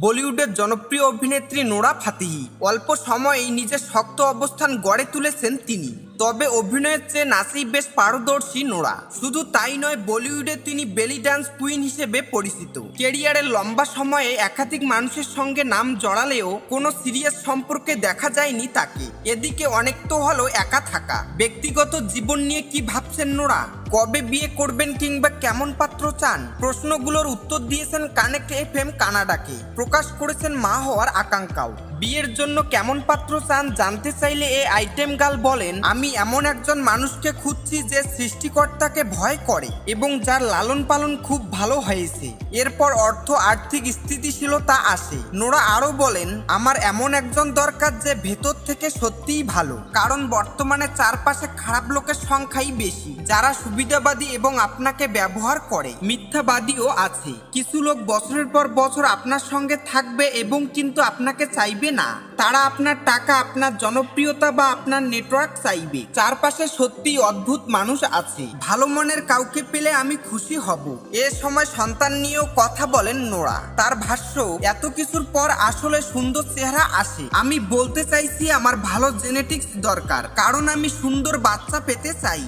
বলিউডের জনপ্রিয় অভিনেত্রী নোরা ফাতেহি অল্প সময়েই নিজের শক্ত অবস্থান গড়ে তুলেছেন তিনি। তবে অভিনয়ের চেয়ে নাচেই বেশ পারদর্শী নোরা। শুধু তাই নয়, বলিউডে তিনি বেলি ডান্স কুইন হিসেবে পরিচিত। ক্যারিয়ারের লম্বা সময়ে একাধিক মানুষের সঙ্গে নাম জড়ালেও কোনো সিরিয়াস সম্পর্কে দেখা যায়নি তাকে। এদিকে অনেক তো হলো একা থাকা। ব্যক্তিগত জীবন নিয়ে কি ভাবছেন নোরা? কবে বিয়ে করবেন কিংবা কেমন পাত্র চান? প্রশ্নগুলোর উত্তর দিয়েছেন কানেক্ট এফএম কানাডাকে। প্রকাশ করেছেন মা হওয়ার আকাঙ্ক্ষাও। বিয়ের জন্য কেমন পাত্র চান জানতে চাইলে এই আইটেম গার্ল বলেন, আমি এমন একজন মানুষকে খুঁজছি যে সৃষ্টিকর্তাকে ভয় করে এবং যার লালন পালন খুব ভালো হয়েছে। এরপর আর্থিক স্থিতিশীলতা আসে। নোরা আরো বলেন, আমার এমন একজন দরকার যে ভেতর থেকে সত্যিই ভালো, কারণ বর্তমানে চারপাশে খারাপ লোকের সংখ্যাই বেশি, যারা সুবিধাবাদী এবং আপনাকে ব্যবহার করে। মিথ্যাবাদীও আছে। কিছু লোক বছরের পর বছর আপনার সঙ্গে থাকবে এবং কিন্তু আপনাকে চাইবে না। তারা আপনার টাকা, আপনার জনপ্রিয়তা বা আপনার নেটওয়ার্ক চাইবে। চারপাশে সত্যিই অদ্ভুত মানুষ আছে। ভালো মনের কাউকে পেলে আমি খুশি হব। এ সময় সন্তান নিয়েও কথা বলেন নোরা। তার ভাষ্য, এত কিছুর পর আসলে সুন্দর চেহারা আসে। আমি বলতে চাইছি আমার ভালো জেনেটিক্স দরকার, কারণ আমি সুন্দর বাচ্চা পেতে চাই।